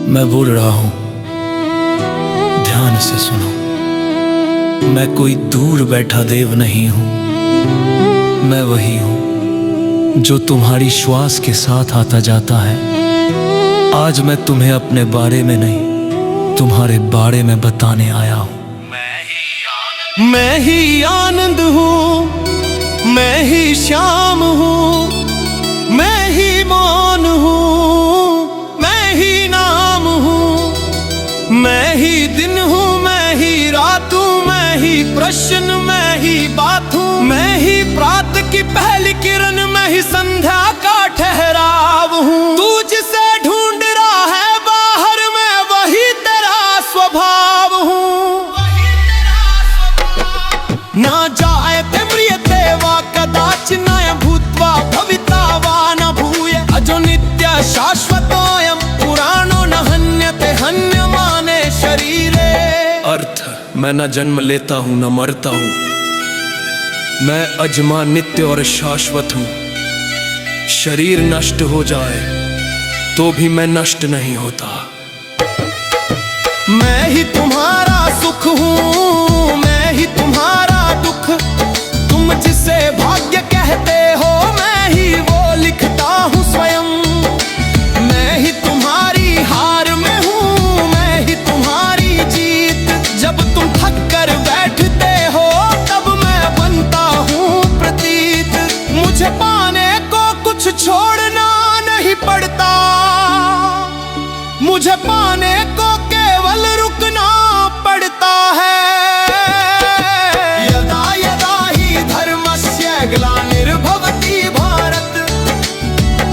मैं बोल रहा हूँ, ध्यान से सुनो। मैं कोई दूर बैठा देव नहीं हूँ, मैं वही हूँ जो तुम्हारी श्वास के साथ आता जाता है। आज मैं तुम्हें अपने बारे में नहीं, तुम्हारे बारे में बताने आया हूँ। मैं ही आनंद हूँ, मैं ही श्याम हूँ, मैं ही मौन हूँ, मैं ही नाम हूँ, मैं ही दिन हूँ, मैं ही रात हूँ, मैं ही प्रश्न, मैं ही बात हूँ, मैं ही प्रात की पहली किरण, मैं ही संध्या का ठहराव हूँ। तू जिसे ढूंढ रहा है बाहर, मैं वही तेरा स्वभाव हूँ। ना जायते म्रियते वा कदाचिन भूत्वा भविता वा न भूय अजो नित्य शाश्वतोऽयं पुराणो न हन्यते हन्यमाने शरीरे। अर्थ, मैं न जन्म लेता हूँ न मरता हूँ, मैं अजमा नित्य और शाश्वत हूँ। शरीर नष्ट हो जाए तो भी मैं नष्ट नहीं होता। मैं ही तुम्हारा सुख हूँ, मैं ही तुम्हारा दुख, तुम जिसे भाग्य कहते हो मैं ही वो लिखता हूँ स्वयं। मैं ही तुम्हारी हार में हूँ, मैं ही तुम्हारी जीत, जब तुम थक कर बैठते हो तब मैं बनता हूँ प्रतीत। मुझे पाने को कुछ छोड़ना नहीं पड़ता, मुझे पाने को केवल रुकना पड़ता है। यदा यदा ही धर्मस्य ग्लानिर्भवति भारत,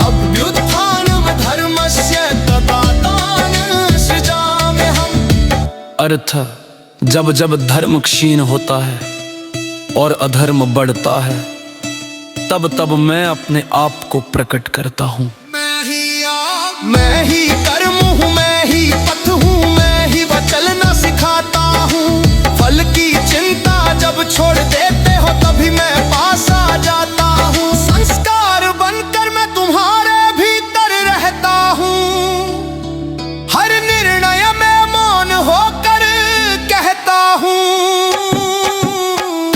अभ्युत्थानं धर्मस्य तदात्मानं सृजाम्यहम्। अर्थ, जब जब धर्म क्षीण होता है और अधर्म बढ़ता है, तब तब मैं अपने आप को प्रकट करता हूँ। मैं ही कर्म हूँ, मैं ही पथ हूँ, मैं ही चलना सिखाता हूँ। फल की चिंता जब छोड़ देते हो तभी मैं पास आ जाता हूँ। संस्कार बनकर मैं तुम्हारे भीतर रहता हूँ, हर निर्णय में मौन होकर कहता हूँ।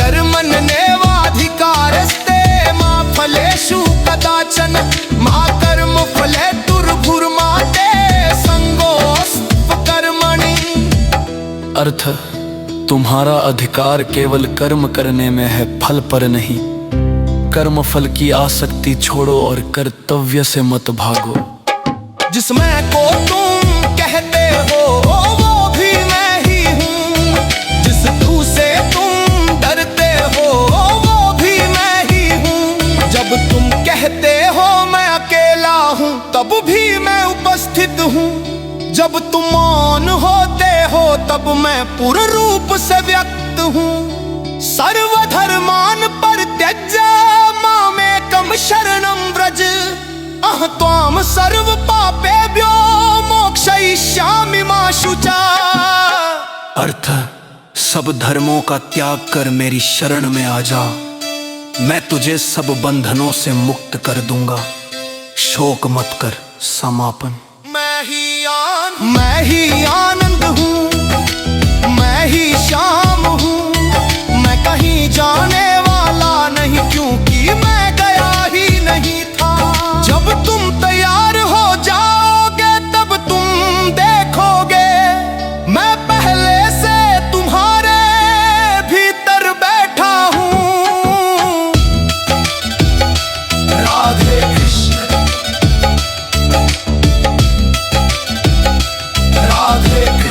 कर्मण्येवाधिकारस्ते मा फलेषु कदाचन मा कर्मफलेतुर्भुर्मा ते संगोऽस्त्व कर्मणि। अर्थ, तुम्हारा अधिकार केवल कर्म करने में है, फल पर नहीं। कर्म फल की आसक्ति छोड़ो और कर्तव्य से मत भागो। जिसमें को तुम कहते हो वो भी मैं ही हूँ, जिस तू से तुम डरते हो वो भी मैं ही हूँ। जब तुम कहते हो मैं अकेला हूँ तब भी मैं उपस्थित हूँ, जब तुम मौन होते हो तब मैं पूर्ण रूप से व्यक्त हूँ। सर्वधर्मान् परित्यज्य मामेकं शरणं व्रज, अहं त्वां सर्व पापेभ्यो मोक्षयिष्यामि मा शुचा। अर्थ, सब धर्मों का त्याग कर मेरी शरण में आ जा, मैं तुझे सब बंधनों से मुक्त कर दूंगा। शोक मत कर। समापन। मैं ही आनंद हूँ, मैं ही श्याम हूँ, मैं कहीं जाने वाला नहीं क्योंकि मैं गया ही नहीं था। जब तुम तैयार हो जाओगे तब तुम देखोगे मैं पहले से तुम्हारे भीतर बैठा हूँ। राधे कृष्ण, राधे कृष्ण।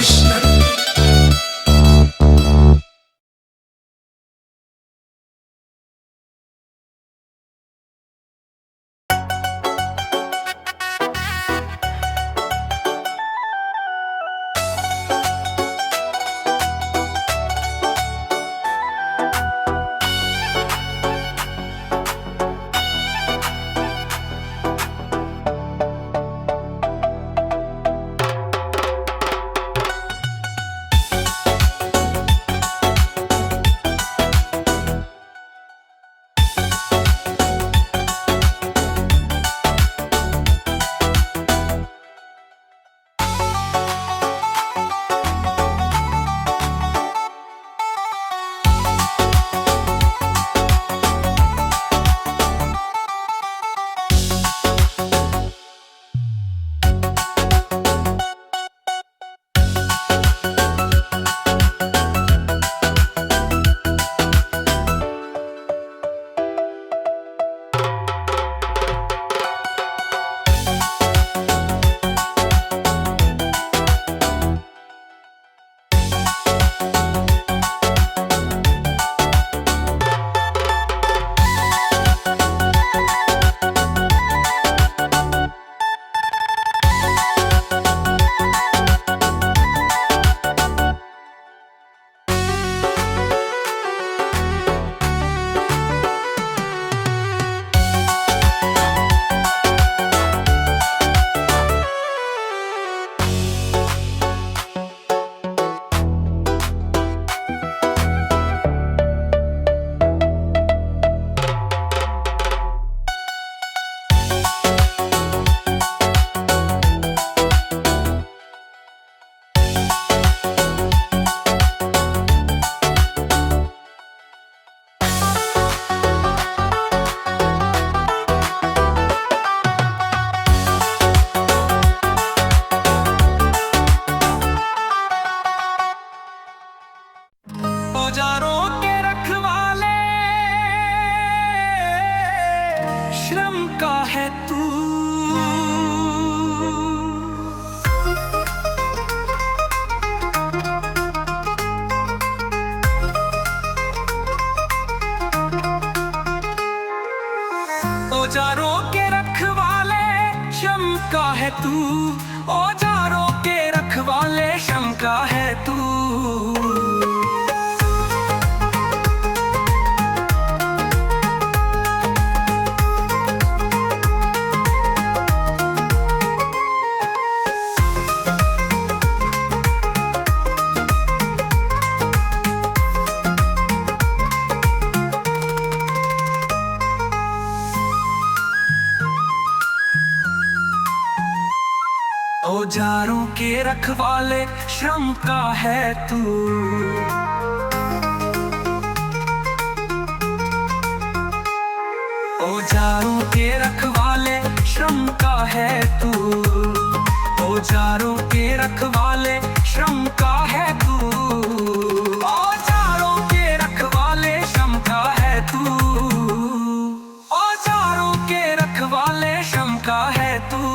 तू, औजारों के रखवाले श्रम का है तू। औजारों के रखवाले श्रम का है तू, औजारों के रखवाले श्रम का है तू, औजारों के रखवाले श्रम का है तू, औजारों के रखवाले श्रम का है तू, औजारों के रखवाले श्रम का है तू।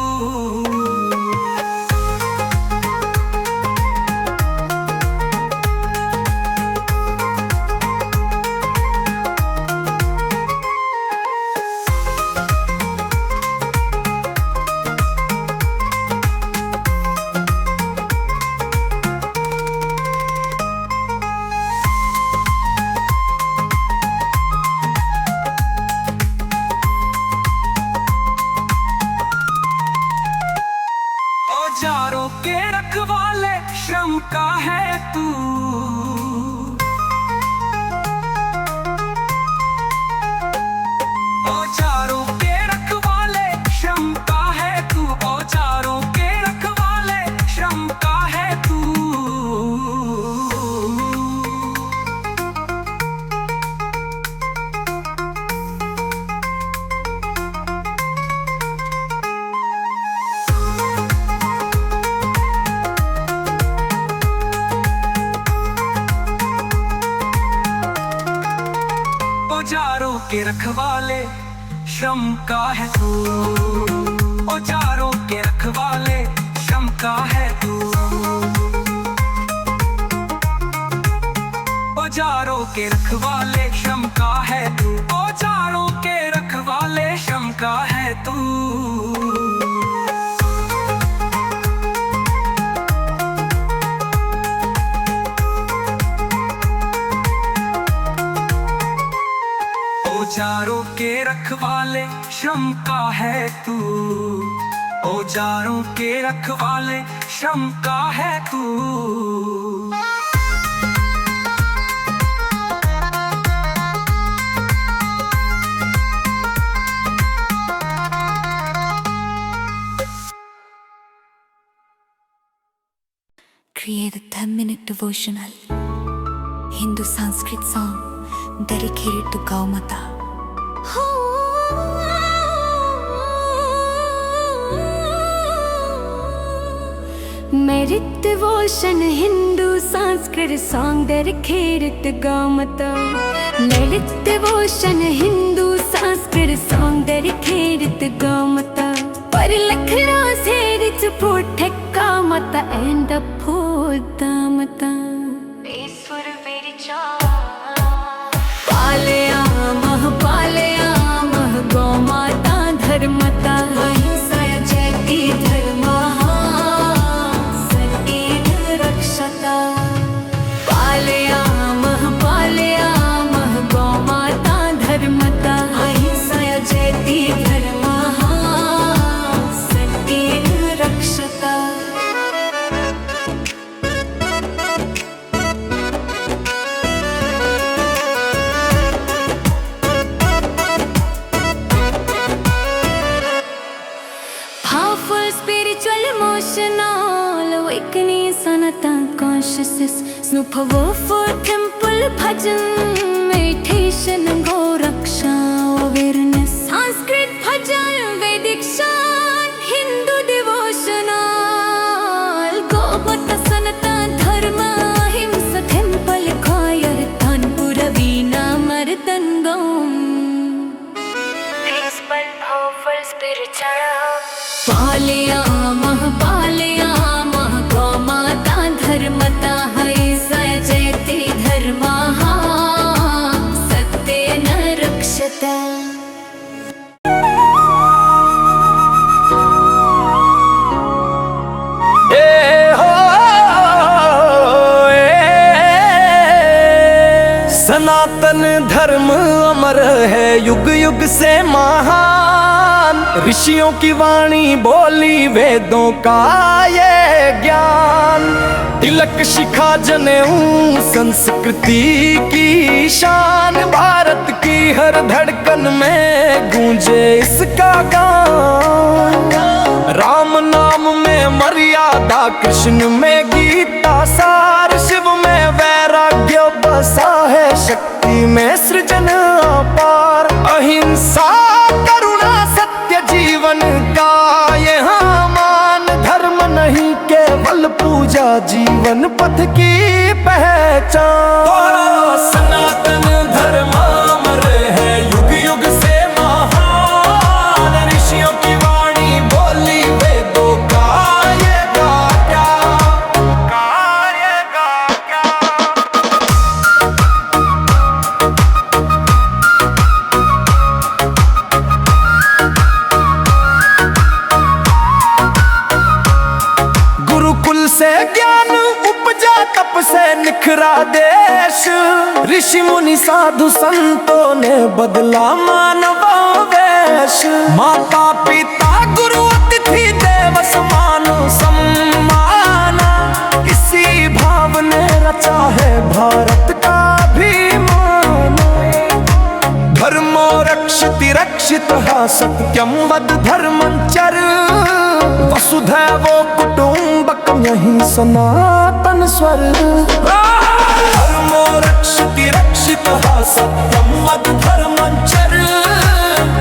औजारों के रखवाले श्रम का है तू, औजारों के रखवाले श्रम का है तू, औजारों के रखवाले श्रम का है तू। औजारों के रखवाले श्रम का है तू, औजारों के रखवाले श्रम का है तू, औजारों के रखवाले श्रम का है तू, औजारों के रखवाले श्रम का है तू। औजारों के रखवाले श्रम का है तू, औजारों के रखवाले श्रम का है तू। Create a 10-minute devotional Hindu Sanskrit song dedicated to Gau Mata. Merit devotion Hindu Sanskrit song dedicated to Gau Mata. Merit devotion Hindu Sanskrit song dedicated to Gau Mata. पर लखना से rich protect Gau Mata and uphold Dhamata. ईश्वर मेरी पालयामः गौ माता धर्मता अहिंसा जयति धर्मः सत्येन रक्षता। पालयामः गौ माता धर्मता अहिंसा जयति धर्मः सत्येन Rakshata. Powerful spiritual emotional awakening sanatan consciousness. Snoop power for temple bhajan meditation goraksha awareness. Sanskrit bhajan Vedic chant Hindu devotional. Gau Mata sanatan dharma ahimsa temple choir tanpura veena mardangam. Peaceful powerful spiritual. पालयामः गौ माता धर्मता अहिंसा जयति धर्मः सत्येन रक्षता। सनातन धर्म अमर है युग युग से महान, ऋषियों की वाणी बोली वेदों का ये ज्ञान। तिलक शिखा जनेऊ संस्कृति की शान, भारत की हर धड़कन में गूंजे इसका गान। राम नाम में मर्यादा, कृष्ण में गीता सार, शिव में वैराग्य बसा है, शक्ति में सृजन अपार। अहिंसा करुणा सत्य जीवन का यहाँ मान, धर्म नहीं केवल पूजा, जीवन पथ की पहचान। सनातन धर्म अमर है युग युग से महान, ऋषियों की वाणी बोली वेदों का ये गाथा। गुरुकुल से ज्ञान उपजा, तप से निखरा देश, ऋषि मुनि साधु संतों ने बदला मानव वेश। माता पिता गुरु अतिथि देव समान सम्मान, इसी भाव ने रचा है भारत का अभिमान। धर्मो रक्षति रक्षितः सत्यम वद धर्मंचर, वसुधैवो कुटुम्बकम् यही सनातन स्वर। धर्मो रक्षति रक्षितः सत्यम वद धर्मंचर,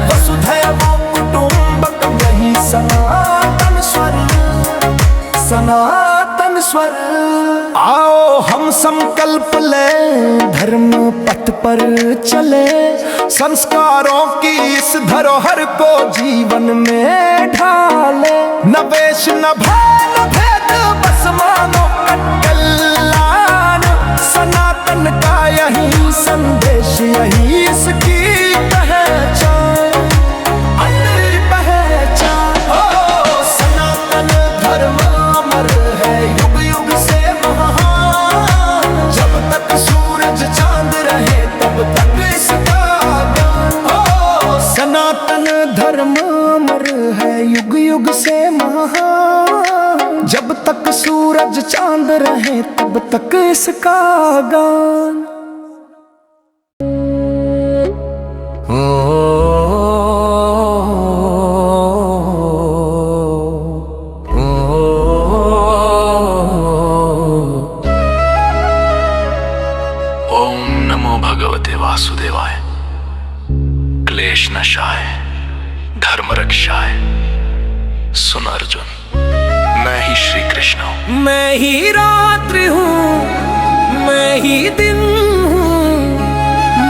वसुधैवो कुटुम्बकम् यही सनातन स्वर। सनातन स्वर। आओ हम संकल्प लें, धर्म पथ पर चले, संस्कारों की इस धरोहर को जीवन में ढाले। न वेश न भय न भेद, बस मानो कल्याण, सनातन का यही संदेश, यही इसकी पहचान, अनरी पहचान। ओ सनातन धर्म अमर है युग युग से महान, जब तक सूरज चांद रहे तब तक इसका ज्ञान। ओ सनातन धर्म अमर है युग युग से महान, जब तक सूरज चांद रहे तब तक इसका गान। ओम नमो भगवते वासुदेवाय, क्लेश नशाय धर्म रक्षाय। सुन अर्जुन, मैं ही श्री कृष्ण हूँ। मैं ही रात्रि हूँ, मैं ही दिन हूँ,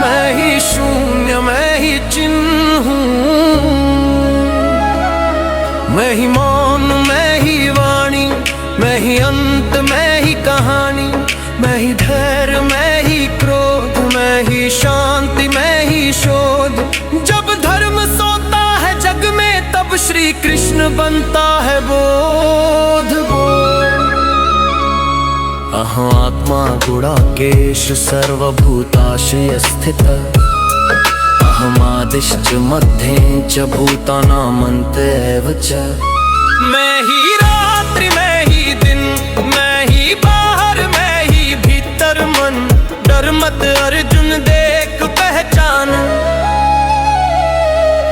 मैं ही शून्य, मैं ही चिन्ह हूँ। मैं ही मौन, मैं ही वाणी, मैं ही अंत, मैं ही कहानी। मैं ही धैर्य, मैं ही क्रोध, मैं ही शांति, मैं ही शोध। जब धर्म सोता है जग में, तब श्री कृष्ण बनता है बोध। अहमात्मा गुणाकेश सर्वभूताशय स्थित, अहमादिश्च मध्ये च भूतानामन्तेव च। मैं ही रात्रि, मैं ही दिन, मैं ही बाहर, मैं ही भीतर मन। डर मत अर्जुन, देख पहचान।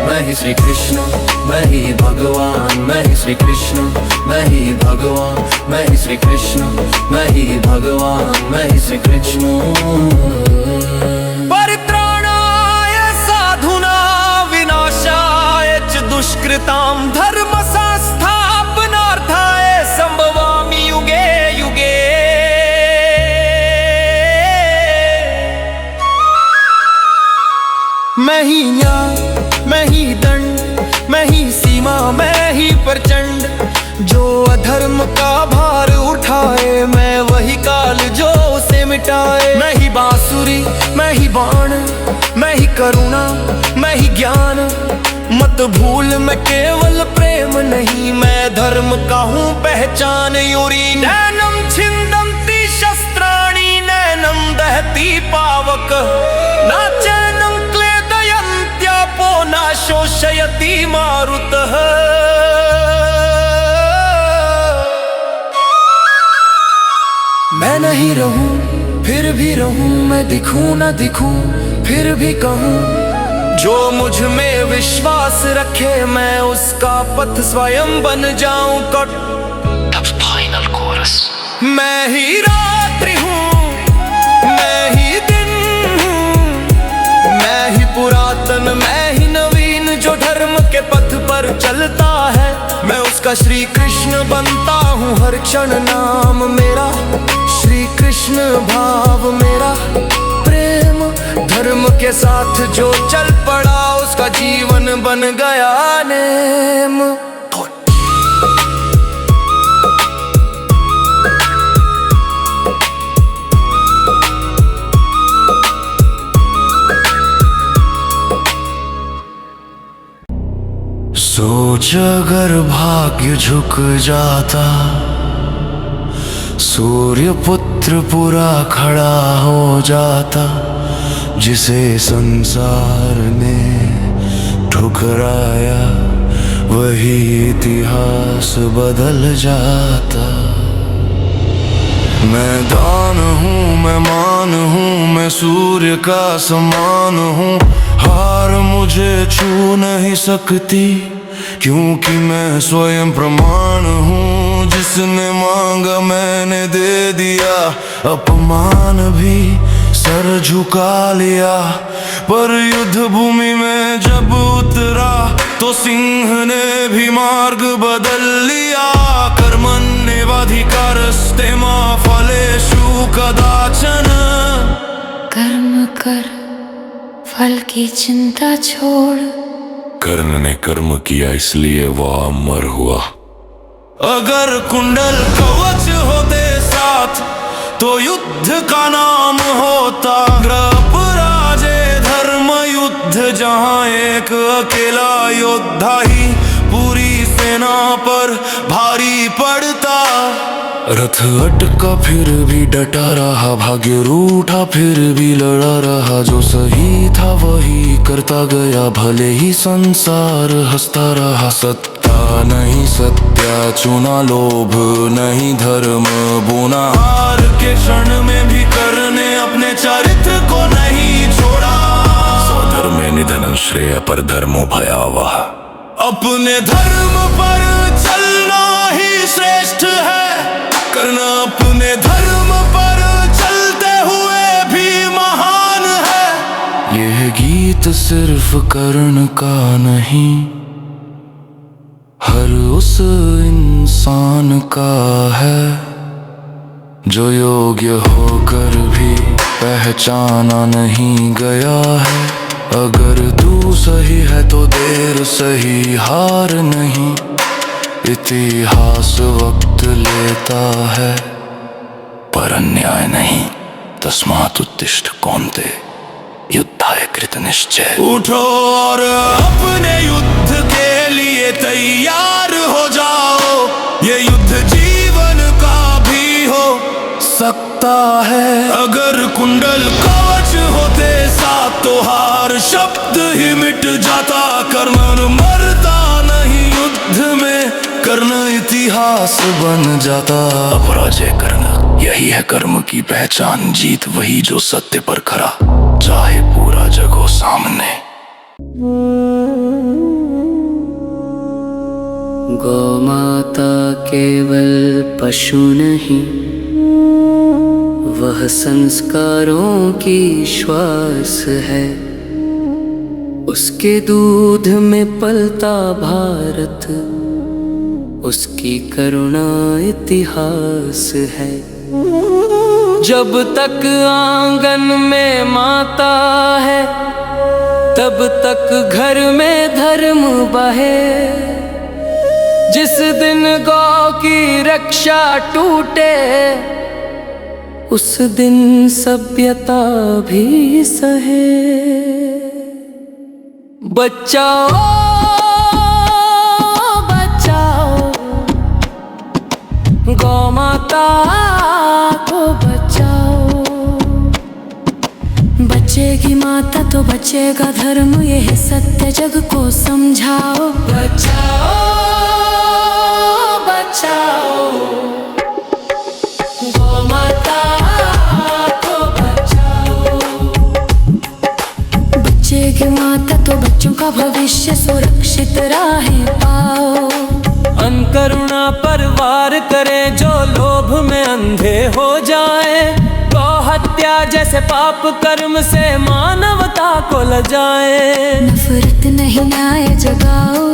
मैं ही श्री कृष्ण, मैं ही भगवान, मैं ही श्री कृष्ण, मैं ही भगवान, मैं ही श्री कृष्ण, मैं ही भगवान, मैं ही श्री कृष्ण। परित्राणाय साधूनां विनाशाय च दुष्कृतां, धर्म संस्थापनार्थाय संभवामि युगे युगे। मैं ही न्याय, मैं ही दंड, मैं ही सीमा, मैं ही प्रचंड। जो अधर्म का भार उठाए, मैं वही काल जो उसे मिटाए। मैं ही बांसुरी, मैं ही बाण, मैं ही करुणा, मैं ही ज्ञान। मत भूल मैं केवल प्रेम नहीं, मैं धर्म का हूँ पहचान। यूरी नैनम छिन्दन्ति शस्त्राणि, नैनम दहति पावक न चैनं क्लेदयन्त्यापो न शोषयति मारुतः। मैं नहीं रहूं फिर भी रहूं, मैं दिखूं न दिखूं फिर भी कहूं, जो मुझ में विश्वास रखे मैं उसका पथ स्वयं बन जाऊं। Final chorus. मैं ही रात्रि हूँ, मैं ही दिन हूँ, मैं ही पुरातन मैं ही नवीन, जो धर्म के पथ पर चलता है मैं उसका श्री कृष्ण बनता हूँ। हर क्षण नाम मेरा श्री कृष्ण, भाव मेरा प्रेम, धर्म के साथ जो चल पड़ा उसका जीवन बन गया नेम। सोच अगर भाग्य झुक जाता, सूर्य पुत्र पूरा खड़ा हो जाता, जिसे संसार ने ठुकराया वही इतिहास बदल जाता। मैं दान हूँ मैं मान हूँ, मैं सूर्य का समान हूँ, हार मुझे छू नहीं सकती क्योंकि मैं स्वयं प्रमाण हूँ। जिसने मांगा मैंने दे दिया, अपमान भी सर झुका लिया, पर युद्ध भूमि में जब उतरा तो सिंह ने भी मार्ग बदल लिया। कर्मण्येवाधिकारस्ते मा फलेषु कदाचन। कर्म कर फल की चिंता छोड़, कर्ण ने कर्म किया इसलिए वह अमर हुआ। अगर कुंडल कवच होते साथ तो युद्ध का नाम होता ग्रह पराजय धर्म युद्ध, जहाँ एक अकेला योद्धा ही पूरी सेना पर भारी पड़ता। रथ अटका फिर भी डटा रहा, भाग्य रूठा फिर भी लड़ा रहा, जो सही था वही करता गया, भले ही संसार हंसता रहा। सत्ता नहीं सत्या चुना, लोभ नहीं धर्म बुना, हार के क्षण में भी करने अपने चरित्र को नहीं छोड़ा। स्वधर्मे निधनं श्रेय पर धर्मो भयावह। अपने धर्म पर चलना ही श्रेष्ठ है, करना अपने धर्म पर चलते हुए भी महान है। यह गीत सिर्फ कर्ण का नहीं, हर उस इंसान का है जो योग्य होकर भी पहचाना नहीं गया है। अगर तू सही है तो देर सही, हार नहीं इतिहास वक्त लेता है, पर अन्याय नहीं। तस्मात् उत्तिष्ठ कौन्तेय युद्धाय कृत निश्चय। उठो और अपने युद्ध के लिए तैयार हो जाओ, ये युद्ध जीवन का भी हो सकता है। अगर कुंडल कवच होते साथ तो हार शब्द ही मिट जाता। कर्ण मरता नहीं युद्ध में, कर्ण इतिहास बन जाता। अपराजय करना यही है कर्म की पहचान, जीत वही जो सत्य पर खरा, चाहे पूरा जग हो सामने। गौ माता केवल पशु नहीं, वह संस्कारों की श्वास है। उसके दूध में पलता भारत, उसकी करुणा इतिहास है। जब तक आंगन में माता है तब तक घर में धर्म बहे। जिस दिन गौ की रक्षा टूटे उस दिन सभ्यता भी सहे। बचाओ बचाओ गौ माता को बचाओ। बचेगी माता तो बचेगा धर्म, यह सत्य जग को समझाओ। बचाओ बचाओ गौ माता को बचाओ। बचेगी माता तो बच्चों का भविष्य सुरक्षित राहें पाओ। अनकरुणा पर वार करे जो लोभ में अंधे हो जाए। गौ हत्या जैसे पाप कर्म से मानवता को लजाए। नफरत नहीं न्याय जगाओ,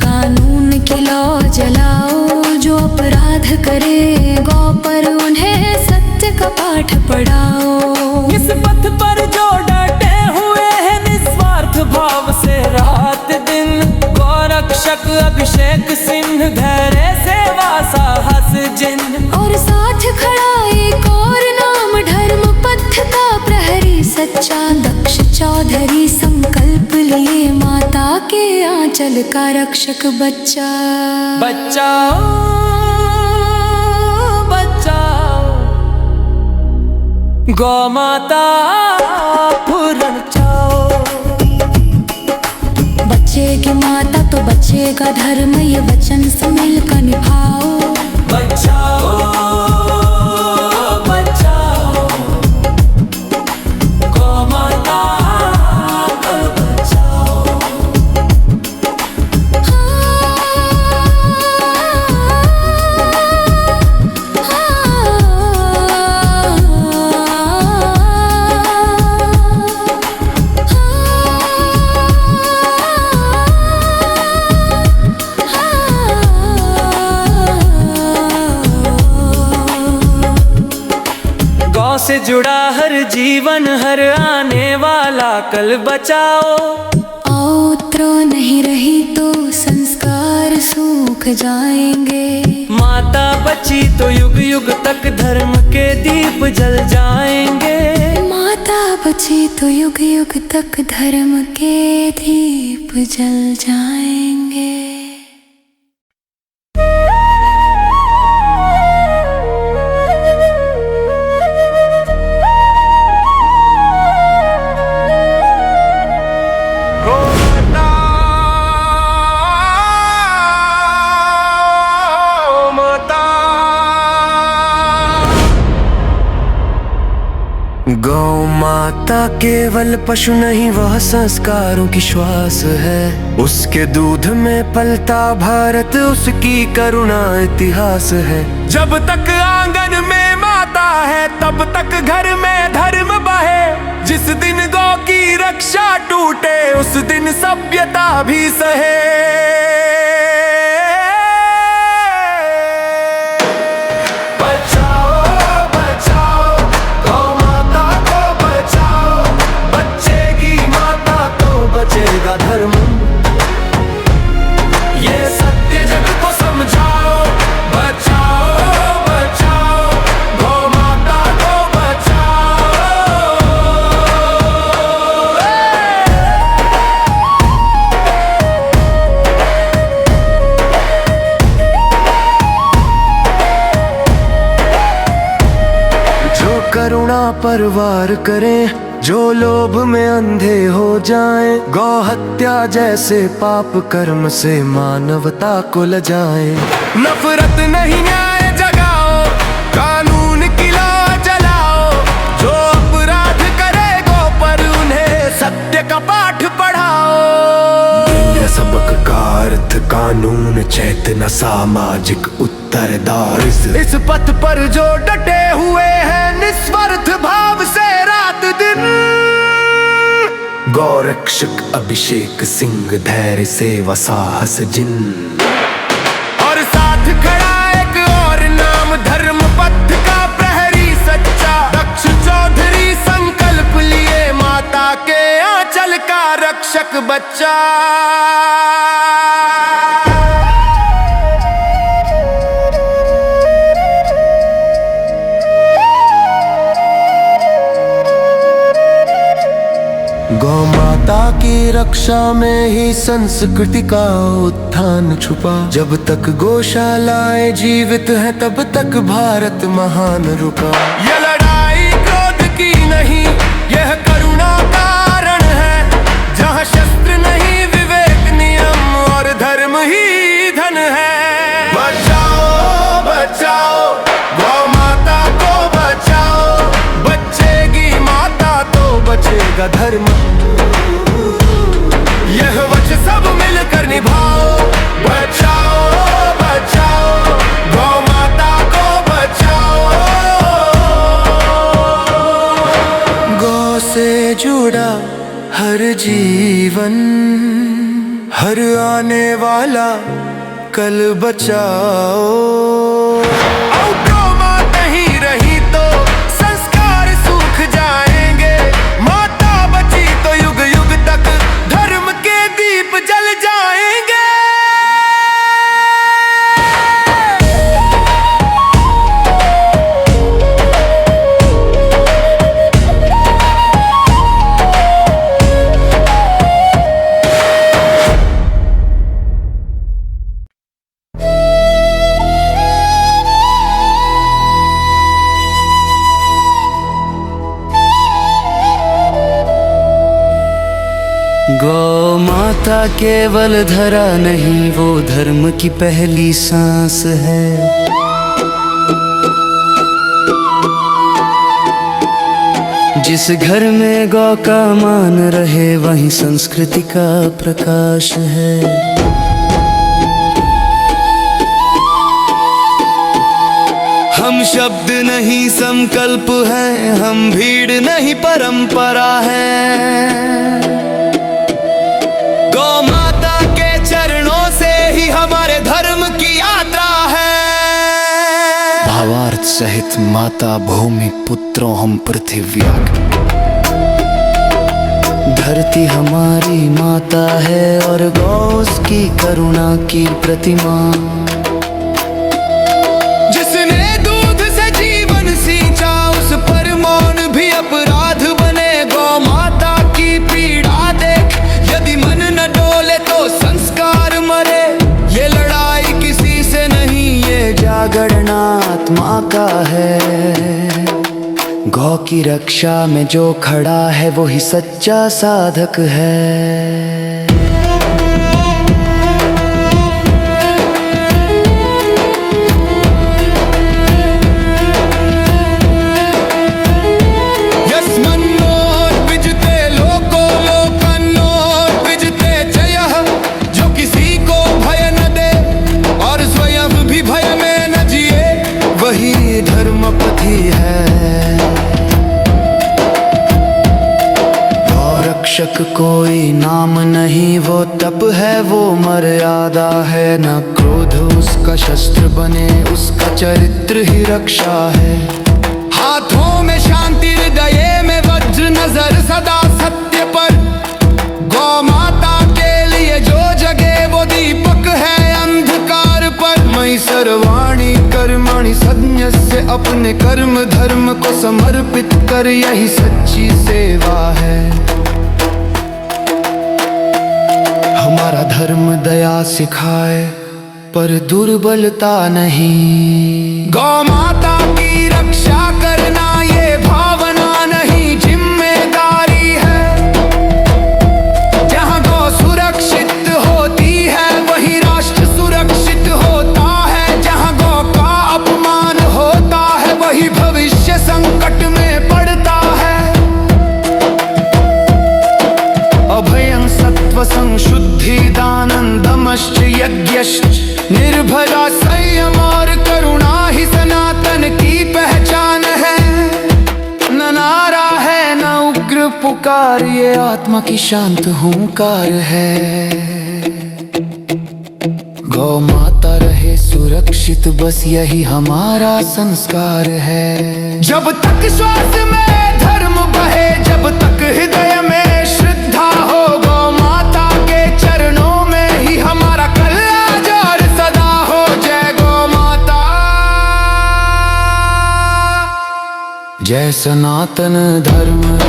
कानून की लौ जलाओ। जो अपराध करे गौ पर उन्हें सत्य का पाठ पढ़ाओ। इस पथ पर जो डटे हुए हैं निस्वार्थ भाव से रात दिन। गौरक्षक अभिषेक सिंह धैर्य सेवा साहस जिन। और साथ खड़ा एक और नाम धर्म पथ का प्रहरी सच्चा। दक्ष चौधरी संकल्प लिए माता के आंचल का रक्षक बच्चा। बचाओ बचाओ गौ माता पूर्ण चाओ। बचेगी माता तो बचेगा धर्म, ये वचन से मिलकर निभाओ। बचाओ बचाओ गौ माता को बचाओ। से जुड़ा हर जीवन, हर आने वाला कल बचाओ। औत्र नहीं रही तो संस्कार सूख जाएंगे। माता बची तो युग युग तक धर्म के दीप जल जाएंगे। माता बची तो युग युग तक धर्म के दीप जल जाएंगे। गौ माता केवल पशु नहीं, वह संस्कारों की श्वास है। उसके दूध में पलता भारत, उसकी करुणा इतिहास है। जब तक आंगन में माता है तब तक घर में धर्म बहे। जिस दिन गौ की रक्षा टूटे उस दिन सभ्यता भी सहे। धर्म ये सत्य जग को समझाओ। बचाओ बचाओ गौ माता को बचाओ। जो करुणा पर वार करें, जो लोभ में अंधे हो जाएं। गौ हत्या जैसे पाप कर्म से मानवता को लजाएं। नफरत नहीं न्याय जगाओ, कानून की लौ जलाओ। जो अपराध करे गौ पर उन्हें सत्य का पाठ पढ़ाओ। यह सबक का अर्थ कानून, चेतना, सामाजिक उत्तरदायित्व। इस पथ पर जो डटे हुए हैं निस्वार्थ भाव से रात दिन। गौरक्षक अभिषेक सिंह धैर्य सेवा साहस जिन। और साथ खड़ा एक और नाम धर्म पथ का प्रहरी सच्चा। दक्ष चौधरी संकल्प लिए माता के आंचल का रक्षक बच्चा। गौ माता की रक्षा में ही संस्कृति का उत्थान छुपा। जब तक गौशालाएं जीवित हैं तब तक भारत महान रुका। यह लड़ाई क्रोध की नहीं, यह करुणा का हर जीवन, हर आने वाला कल बचाओ। माँ नहीं रही तो संस्कार सूख जाएंगे, माता बची तो युग युग तक धर्म के दीप जल जाएंगे। गौ माता केवल धरा नहीं, वो धर्म की पहली सांस है। जिस घर में गौ का मान रहे, वहीं संस्कृति का प्रकाश है। हम शब्द नहीं संकल्प हैं, हम भीड़ नहीं परंपरा है। गौ माता के चरणों से ही हमारे धर्म की यात्रा है। भावार्थ सहित माता भूमि पुत्रों हम पृथिव्या। धरती हमारी माता है और गौ उसकी करुणा की प्रतिमा। जिसने दूध से जीवन सींचा, उस पर मौन भी अपराध बने। गौ माता की पीड़ा देख यदि मन न डोले तो संस्कार मरे। ये लड़ाई किसी से नहीं, ये जागरण आत्मा का है। गौ की रक्षा में जो खड़ा है, वो ही सच्चा साधक है। वही धर्मपति है। गौरक्षक कोई नाम नहीं, वो तप है, वो मर्यादा है। न क्रोध उसका शस्त्र बने, उसका चरित्र ही रक्षा है। हाथों में शांति, हृदय में वज्र, नजर सदा सत्य पर। गौ माता के लिए जो जगे, वो दीपक है अंधकार पर। मयि सर्वाणि कर्माणि सन्न्यस्य, अपने कर्म धर्म को समर्पित कर, यही सच्ची सेवा है। हमारा धर्म दया सिखाए पर दुर्बलता नहीं। गौ माता की रक्षा करना ये भावना नहीं, जिम्मेदारी है। जहाँ गौ सुरक्षित होती है, वही राष्ट्र सुरक्षित होता है। जहाँ गौ का अपमान होता है, वही भविष्य संकट में पड़ता है। अभयं सत्व संशुद्धि दानंदमश्च यज्ञश्च, निर्भरा संयम और करुणा ही सनातन की पहचान है। न नारा है न उग्र पुकार, ये आत्मा की शांत हुंकार है। गौ माता रहे सुरक्षित, बस यही हमारा संस्कार है। जब तक श्वास में धर्म बहे, जब तक हृदय में श्रद्धा हो, गौ माता के चरणों में ही हमारा कल्याण सदा हो। जय गौ माता, जय सनातन धर्म।